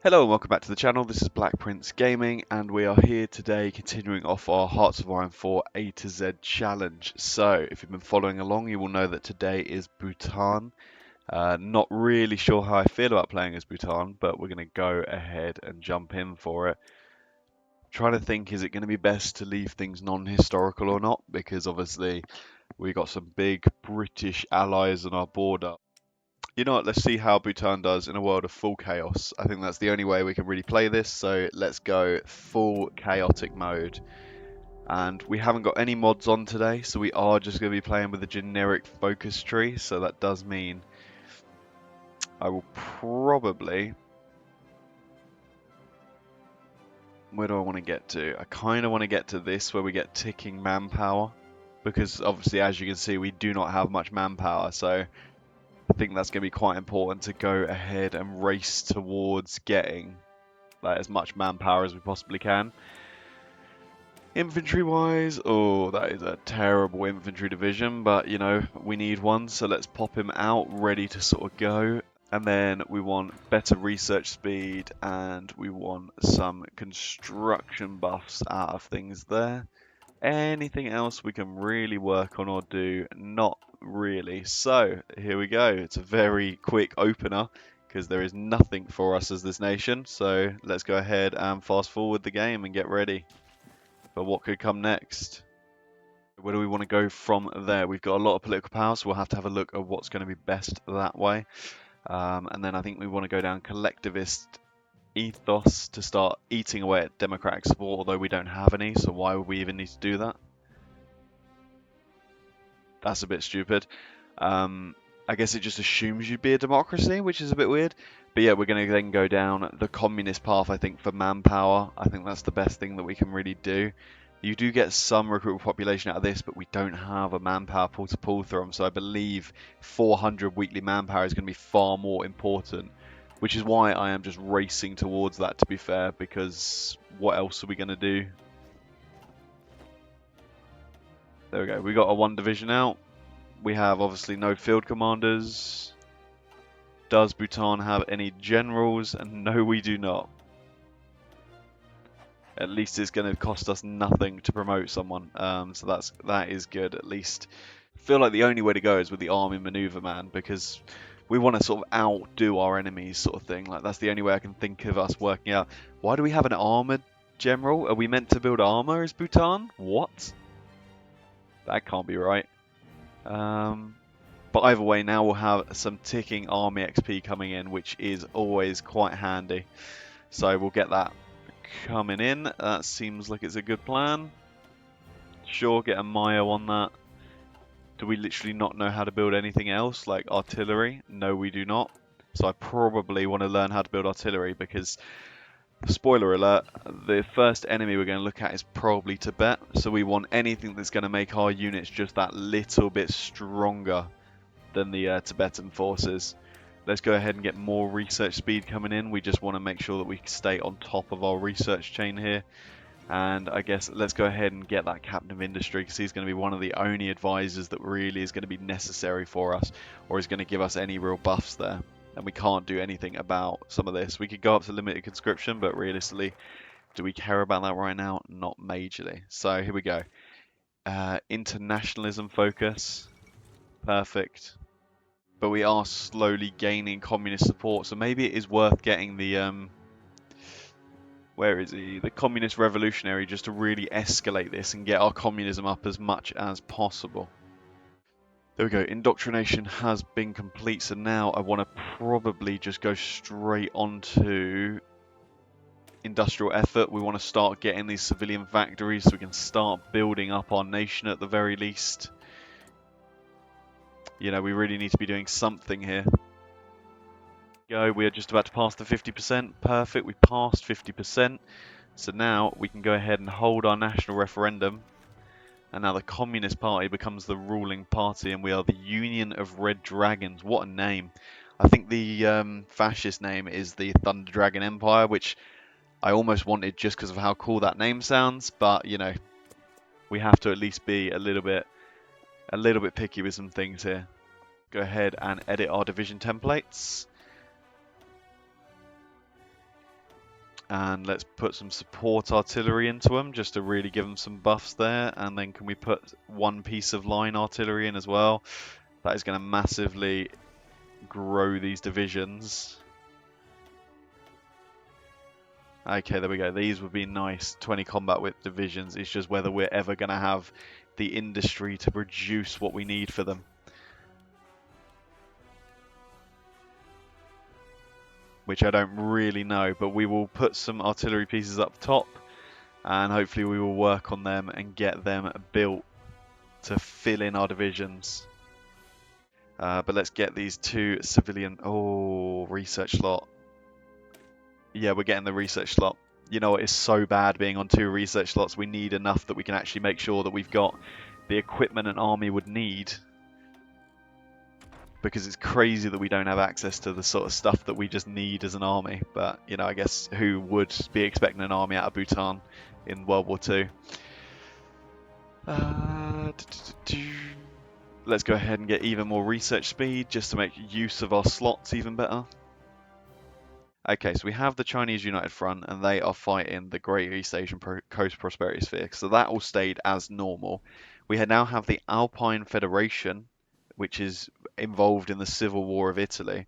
Hello and welcome back to the channel. This is Black Prince Gaming and we are here today continuing off our Hearts of Iron 4 A to Z challenge. So if you've been following along you will know that today is Bhutan. Not really sure how I feel about playing as Bhutan, but we're going to go ahead and jump in for it. Trying to think, is it going to be best to leave things non-historical or not? Because obviously we got some big British allies on our border. You know what, let's see how Bhutan does in a world of full chaos. I think that's the only way we can really play this, so let's go full chaotic mode. And we haven't got any mods on today, so we are just going to be playing with a generic focus tree, so that does mean I will probably... Where do I want to get to? I kind of want to get to this, where we get ticking manpower, because obviously, as you can see, we do not have much manpower, so... I think that's going to be quite important to go ahead and race towards getting like as much manpower as we possibly can. Infantry wise, oh, that is a terrible infantry division, but you know, we need one, so let's pop him out ready to sort of go. And then we want better research speed and we want some construction buffs out of things there. Anything else we can really work on or do? Not really. So here we go. It's a very quick opener because there is nothing for us as this nation. So let's go ahead and fast forward the game and get ready for what could come next. Where do we want to go from there? We've got a lot of political power, so we'll have to have a look at what's going to be best that way. And then I think we want to go down collectivist ethos to start eating away at democratic support, although we don't have any, so why would we even need to do that? That's a bit stupid. I guess it just assumes you'd be a democracy, which is a bit weird. But yeah, we're going to then go down the communist path, I think, for manpower. I think that's the best thing that we can really do. You do get some recruitable population out of this, but we don't have a manpower pool to pull from, so I believe 400 weekly manpower is going to be far more important. Which is why I am just racing towards that, to be fair, because what else are we going to do? There we go. We got a 1 division out. We have obviously no field commanders. Does Bhutan have any generals? And no, we do not. At least it's going to cost us nothing to promote someone. So that is good, at least. I feel like the only way to go is with the army maneuver man, because we want to sort of outdo our enemies, sort of thing. Like, that's the only way I can think of us working out. Why do we have an armored general? Are we meant to build armor as Bhutan? What? That can't be right. But either way, now we'll have some ticking army XP coming in, which is always quite handy. So we'll get that coming in. That seems like it's a good plan. Sure, get a Mayo on that. Do we literally not know how to build anything else, like artillery? No, we do not. So I probably want to learn how to build artillery because, spoiler alert, the first enemy we're going to look at is probably Tibet. So we want anything that's going to make our units just that little bit stronger than the Tibetan forces. Let's go ahead and get more research speed coming in. We just want to make sure that we stay on top of our research chain here. And I guess let's go ahead and get that captain of industry, because he's going to be one of the only advisors that really is going to be necessary for us, or is going to give us any real buffs there. And we can't do anything about some of this. We could go up to limited conscription, but realistically, do we care about that right now? Not majorly. So here we go. Internationalism focus. Perfect. But we are slowly gaining communist support, so maybe it is worth getting the where is he? The communist revolutionary, just to really escalate this and get our communism up as much as possible. There we go. Indoctrination has been complete, so now I want to probably just go straight onto industrial effort. We want to start getting these civilian factories so we can start building up our nation at the very least. You know, we really need to be doing something here. Go, we are just about to pass the 50%. Perfect, we passed 50%. So now we can go ahead and hold our national referendum. And now the Communist Party becomes the ruling party, and we are the Union of Red Dragons. What a name. I think the fascist name is the Thunder Dragon Empire, which I almost wanted just because of how cool that name sounds. But, you know, we have to at least be a little bit picky with some things here. Go ahead and edit our division templates. And let's put some support artillery into them just to really give them some buffs there. And then can we put one piece of line artillery in as well? That is going to massively grow these divisions. Okay, there we go. These would be nice 20 combat whip divisions. It's just whether we're ever going to have the industry to produce what we need for them. Which I don't really know, but we will put some artillery pieces up top and hopefully we will work on them and get them built to fill in our divisions. But let's get these two civilian... Oh, research slot. Yeah, we're getting the research slot. You know, it's so bad being on 2 research slots. We need enough that we can actually make sure that we've got the equipment an army would need. Because it's crazy that we don't have access to the sort of stuff that we just need as an army. But, you know, I guess who would be expecting an army out of Bhutan in World War II? Let's go ahead and get even more research speed just to make use of our slots even better. Okay, so we have the Chinese United Front and they are fighting the Great East Asian Coast Prosperity Sphere. So that all stayed as normal. We now have the Alpine Federation, which is involved in the Civil War of Italy.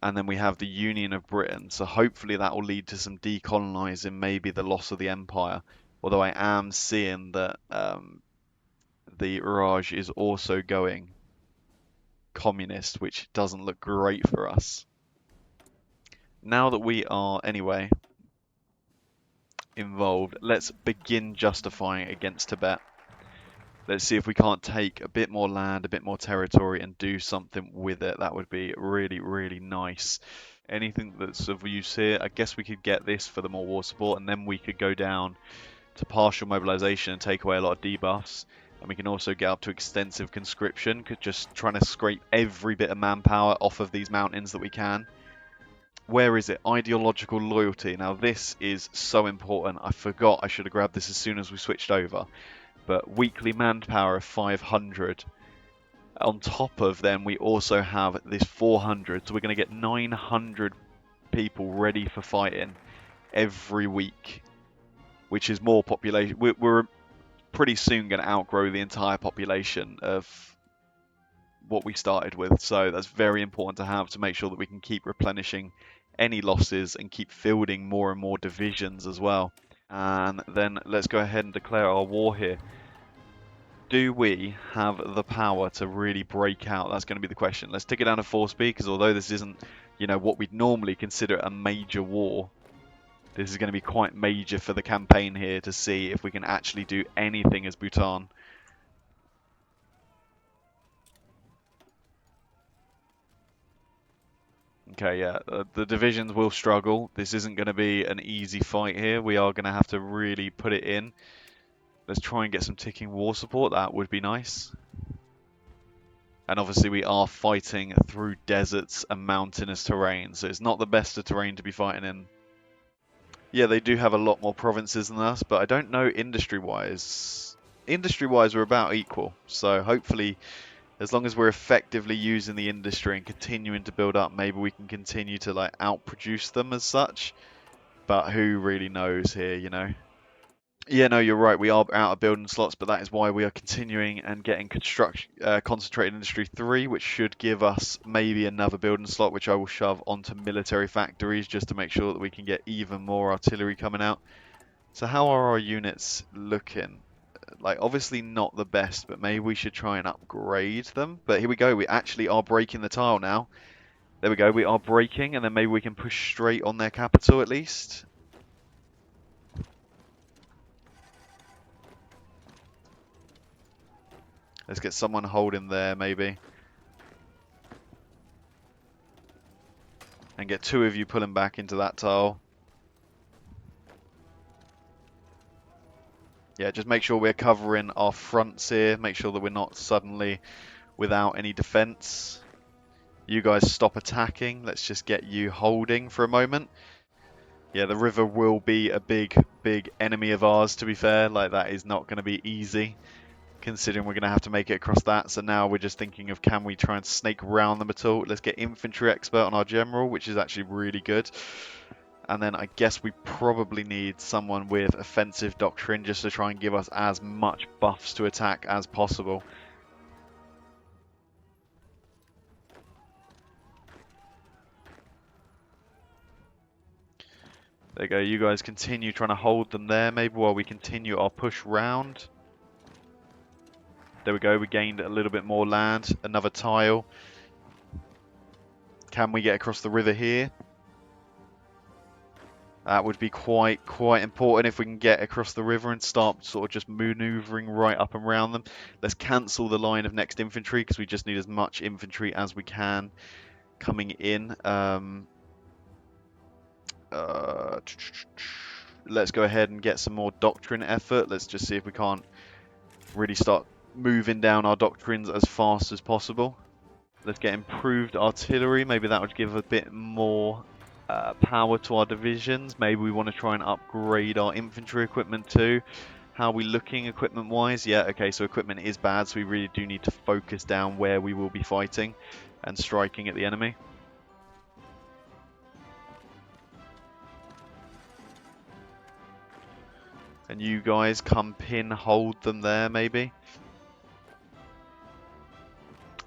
And then we have the Union of Britain. So hopefully that will lead to some decolonizing, maybe the loss of the empire. Although I am seeing that the Raj is also going communist, which doesn't look great for us. Now that we are, anyway, involved, let's begin justifying against Tibet. Let's see if we can't take a bit more land, a bit more territory, and do something with it. That would be really, really nice. Anything that's of use here, I guess we could get this for the more war support, and then we could go down to partial mobilization and take away a lot of debuffs. And we can also get up to extensive conscription, just trying to scrape every bit of manpower off of these mountains that we can. Where is it? Ideological loyalty. Now this is so important. I forgot I should have grabbed this as soon as we switched over. But weekly manpower of 500. On top of them, we also have this 400. So we're going to get 900 people ready for fighting every week. Which is more population. We're pretty soon going to outgrow the entire population of what we started with. So that's very important to have to make sure that we can keep replenishing any losses and keep fielding more and more divisions as well. And then let's go ahead and declare our war here. Do we have the power to really break out? That's going to be the question. Let's take it down to 4 speed, because although this isn't, you know, what we'd normally consider a major war, this is going to be quite major for the campaign here to see if we can actually do anything as Bhutan. Okay, yeah, the divisions will struggle. This isn't going to be an easy fight here. We are going to have to really put it in. Let's try and get some ticking war support. That would be nice. And obviously we are fighting through deserts and mountainous terrain, so it's not the best of terrain to be fighting in. Yeah, they do have a lot more provinces than us, but I don't know industry-wise. Industry-wise, we're about equal, so hopefully, as long as we're effectively using the industry and continuing to build up, maybe we can continue to like outproduce them as such. But who really knows here, you know? Yeah, no, you're right. We are out of building slots, but that is why we are continuing and getting concentrated industry 3, which should give us maybe another building slot, which I will shove onto military factories just to make sure that we can get even more artillery coming out. So how are our units looking? Like, obviously not the best, but maybe we should try and upgrade them. But here we go. We actually are breaking the tile now. There we go. We are breaking, and then maybe we can push straight on their capital at least. Let's get someone holding there, maybe. And get 2 of you pulling back into that tile. Yeah, just make sure we're covering our fronts here. Make sure that we're not suddenly without any defense. You guys stop attacking. Let's just get you holding for a moment. Yeah, the river will be a big enemy of ours, to be fair. Like, that is not going to be easy, considering we're going to have to make it across that. So now we're just thinking of, can we try and snake around them at all? Let's get infantry expert on our general, which is actually really good. And then I guess we probably need someone with offensive doctrine just to try and give us as much buffs to attack as possible. There you go, you guys continue trying to hold them there, maybe while we continue our push round. There we go, we gained a little bit more land, another tile. Can we get across the river here? That would be quite important if we can get across the river and start sort of just maneuvering right up and around them. Let's cancel the line of next infantry because we just need as much infantry as we can coming in. Let's go ahead and get some more doctrine effort. Let's just see if we can't really start moving down our doctrines as fast as possible. Let's get improved artillery. Maybe that would give a bit more power to our divisions. Maybe we want to try and upgrade our infantry equipment too. How are we looking equipment wise? Yeah, okay, so equipment is bad, so we really do need to focus down where we will be fighting and striking at the enemy. And you guys come pin hold them there maybe.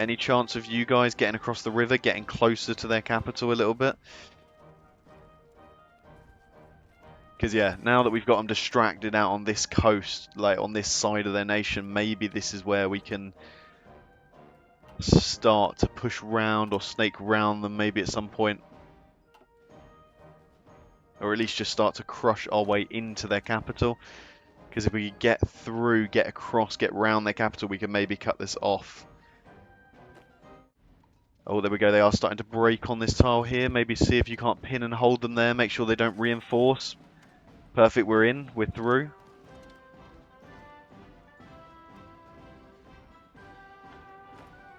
Any chance of you guys getting across the river, getting closer to their capital a little bit? Because yeah, now that we've got them distracted out on this coast, like on this side of their nation, maybe this is where we can start to push round or snake round them maybe at some point. Or at least just start to crush our way into their capital. Because if we get through, get across, get round their capital, we can maybe cut this off. Oh, there we go. They are starting to break on this tile here. Maybe see if you can't pin and hold them there. Make sure they don't reinforce. Perfect, we're in. We're through.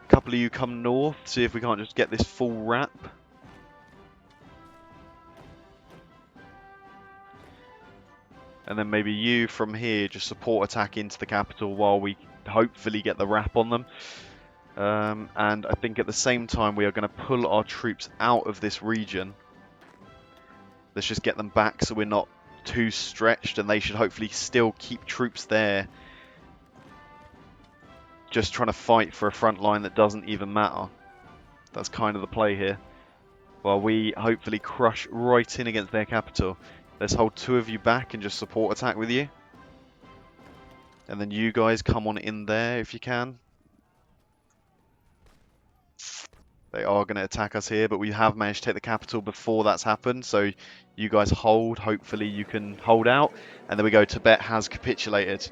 A couple of you come north. See if we can't just get this full wrap. And then maybe you from here just support attack into the capital while we hopefully get the wrap on them. And I think at the same time we are going to pull our troops out of this region. Let's just get them back so we're not too stretched, and they should hopefully still keep troops there. Just trying to fight for a front line that doesn't even matter. That's kind of the play here. While we hopefully crush right in against their capital. Let's hold two of you back and just support attack with you. And then you guys come on in there if you can. They are going to attack us here, but we have managed to take the capital before that's happened. So you guys hold. Hopefully you can hold out. And there we go. Tibet has capitulated.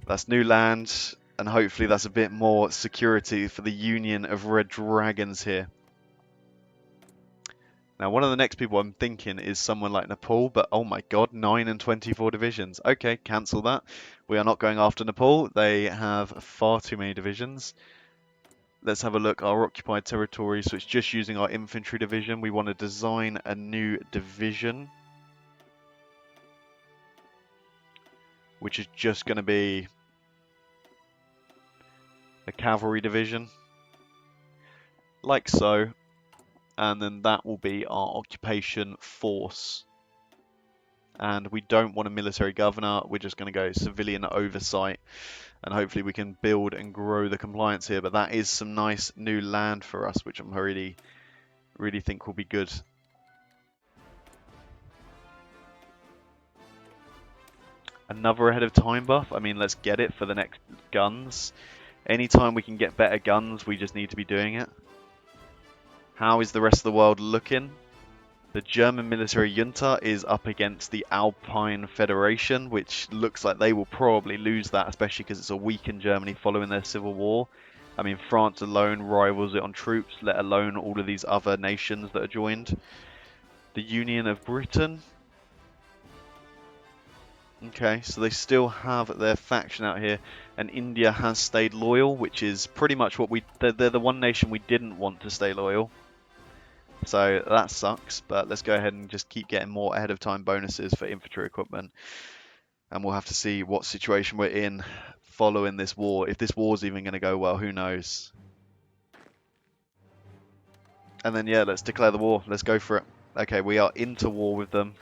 That's new land. And hopefully that's a bit more security for the Union of Red Dragons here. Now, one of the next people I'm thinking is someone like Nepal, but oh my god, 9 and 24 divisions. Okay, cancel that. We are not going after Nepal. They have far too many divisions. Let's have a look. Our occupied territory, so it's just using our infantry division. We want to design a new division, which is just going to be a cavalry division, like so. And then that will be our occupation force. And we don't want a military governor, we're just going to go civilian oversight. And hopefully we can build and grow the compliance here. But that is some nice new land for us, which I'm really think will be good. Another ahead of time buff. I mean, let's get it for the next guns. Anytime we can get better guns, we just need to be doing it. How is the rest of the world looking? The German military junta is up against the Alpine Federation, which looks like they will probably lose that, especially because it's a weakened Germany following their civil war. I mean, France alone rivals it on troops, let alone all of these other nations that are joined. The Union of Britain. Okay, so they still have their faction out here, and India has stayed loyal, which is pretty much what they're the one nation we didn't want to stay loyal. So that sucks, but let's go ahead and just keep getting more ahead of time bonuses for infantry equipment. And we'll have to see what situation we're in following this war. If this war's even going to go well, who knows? And then yeah, let's declare the war. Let's go for it. Okay, we are into war with them.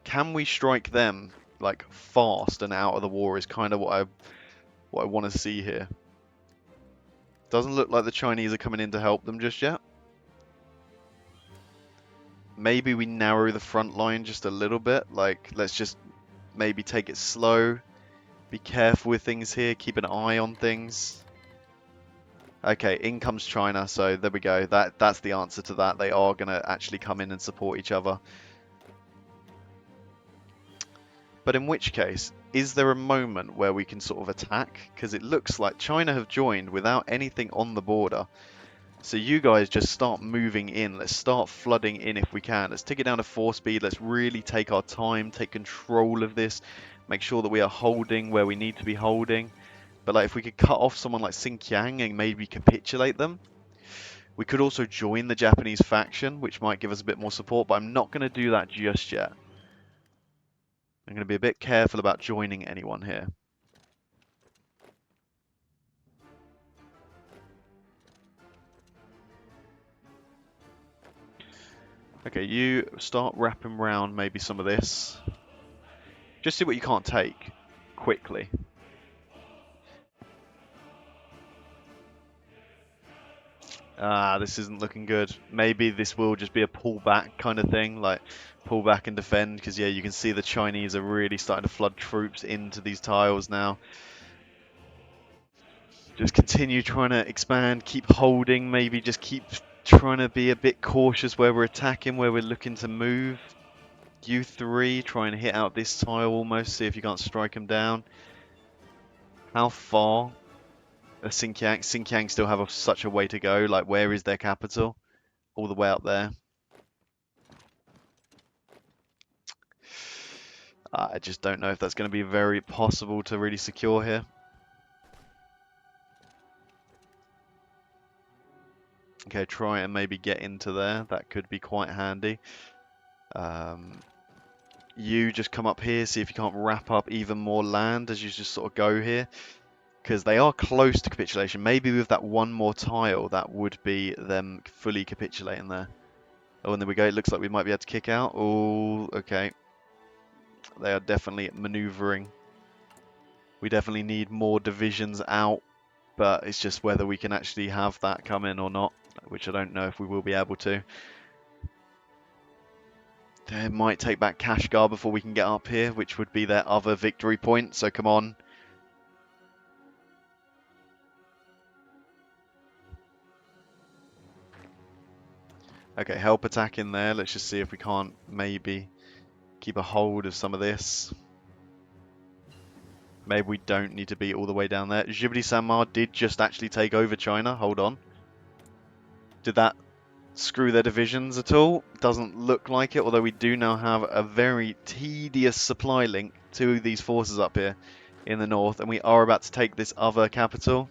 Can we strike them like fast and out of the war is kind of what I want to see here. Doesn't look like the Chinese are coming in to help them just yet. Maybe we narrow the front line just a little bit. Like, let's just maybe take it slow. Be careful with things here. Keep an eye on things. Okay, in comes China, so there we go. That's the answer to that. They are going to actually come in and support each other. But in which case, is there a moment where we can sort of attack? Because it looks like China have joined without anything on the border. So you guys just start moving in. Let's start flooding in if we can. Let's take it down to 4 speed. Let's really take our time, take control of this. Make sure that we are holding where we need to be holding. But like if we could cut off someone like Xinjiang and maybe capitulate them. We could also join the Japanese faction, which might give us a bit more support, but I'm not going to do that just yet. I'm going to be a bit careful about joining anyone here. Okay, you start wrapping around maybe some of this. Just see what you can't take quickly. This isn't looking good. Maybe this will just be a pullback kind of thing, like pull back and defend, because yeah, you can see the Chinese are really starting to flood troops into these tiles now. Just continue trying to expand, keep holding, maybe just keep trying to be a bit cautious where we're attacking, where we're looking to move. U3, try and hit out this tile almost, see if you can't strike them down. How far? Xinjiang? Xinjiang still have such a way to go, like where is their capital? All the way up there. I just don't know if that's going to be very possible to really secure here. Okay, try and maybe get into there. That could be quite handy. You just come up here, see if you can't wrap up even more land as you just sort of go here. Because they are close to capitulation. Maybe with that one more tile, that would be them fully capitulating there. Oh, and there we go. It looks like we might be able to kick out. Oh, okay. They are definitely maneuvering. We definitely need more divisions out, but it's just whether we can actually have that come in or not, which I don't know if we will be able to. They might take back Kashgar before we can get up here, which would be their other victory point, so come on. Okay, help attack in there. Let's just see if we can't maybe keep a hold of some of this. Maybe we don't need to be all the way down there. Djibouti Sanmar did just actually take over China. Hold on. Did that screw their divisions at all? Doesn't look like it, although we do now have a very tedious supply link to these forces up here in the north, and we are about to take this other capital.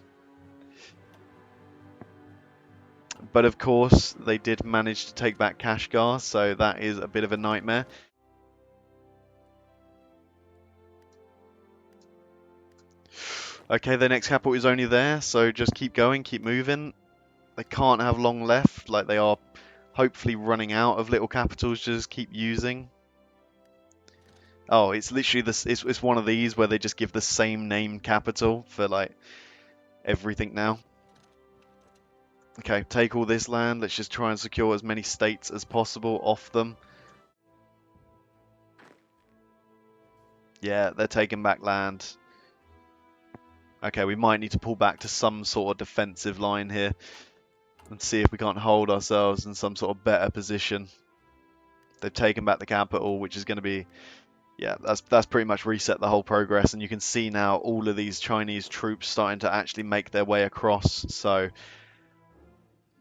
But of course, they did manage to take back Kashgar, so that is a bit of a nightmare. Okay, the next capital is only there, so just keep going, keep moving. They can't have long left, like they are hopefully running out of little capitals to just keep using. Oh, it's literally this. It's one of these where they just give the same name capital for like everything now. Okay, take all this land. Let's just try and secure as many states as possible off them. Yeah, they're taking back land. Okay, we might need to pull back to some sort of defensive line here and see if we can't hold ourselves in some sort of better position. They've taken back the capital, which is going to be, yeah, that's pretty much reset the whole progress. And you can see now all of these Chinese troops starting to actually make their way across. So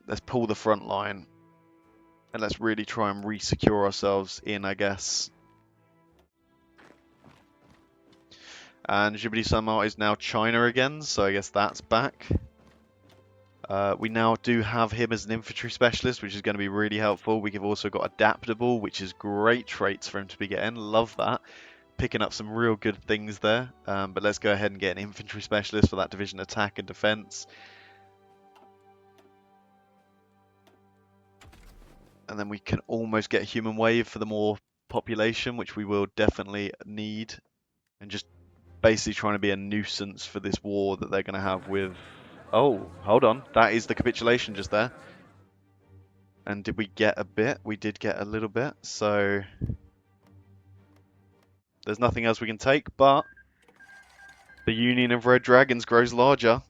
let's pull the front line and let's really try and re-secure ourselves in, I guess. And Djibouti Sanmar is now China again, so I guess that's back. We now do have him as an infantry specialist, which is going to be really helpful. We've also got adaptable, which is great traits for him to be getting. Love that. Picking up some real good things there. But let's go ahead and get an infantry specialist for that division attack and defense. and then we can almost get a human wave for the more population, which we will definitely need, and just basically trying to be a nuisance for this war that they're going to have with... Oh, hold on. That is the capitulation just there. And did we get a bit? We did get a little bit, so there's nothing else we can take, but the Union of Red Dragons grows larger.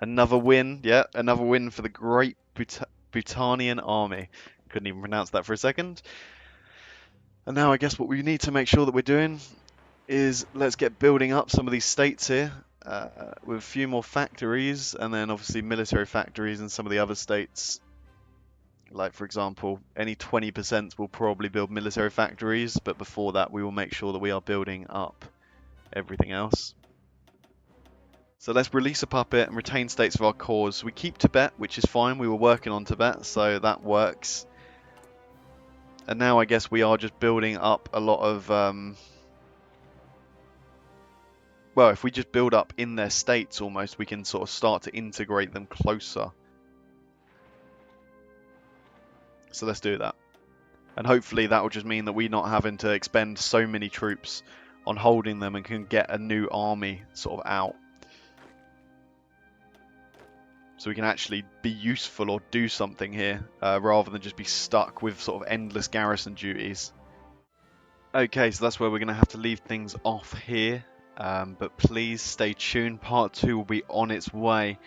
Another win, yeah, another win for the Great Bhutanian Army. Couldn't even pronounce that for a second. And now I guess what we need to make sure that we're doing is let's get building up some of these states here with a few more factories, and then obviously military factories in some of the other states. Like, for example, any 20% will probably build military factories, but before that we will make sure that we are building up everything else. So let's release a puppet and retain states of our cause. We keep Tibet, which is fine. We were working on Tibet, so that works. And now I guess we are just building up a lot of... well, if we just build up in their states almost, we can sort of start to integrate them closer. So let's do that. And hopefully that will just mean that we're not having to expend so many troops on holding them and can get a new army sort of out. So we can actually be useful or do something here, rather than just be stuck with sort of endless garrison duties. Okay, so that's where we're going to have to leave things off here. But please stay tuned. Part 2 will be on its way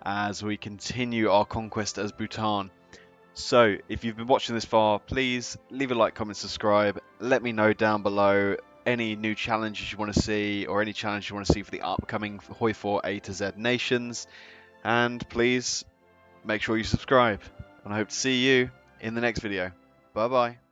as we continue our conquest as Bhutan. So, if you've been watching this far, please leave a like, comment, subscribe. Let me know down below any new challenges you want to see, or any challenge you want to see for the upcoming HOI4 A to Z nations. And please make sure you subscribe. And I hope to see you in the next video. Bye bye.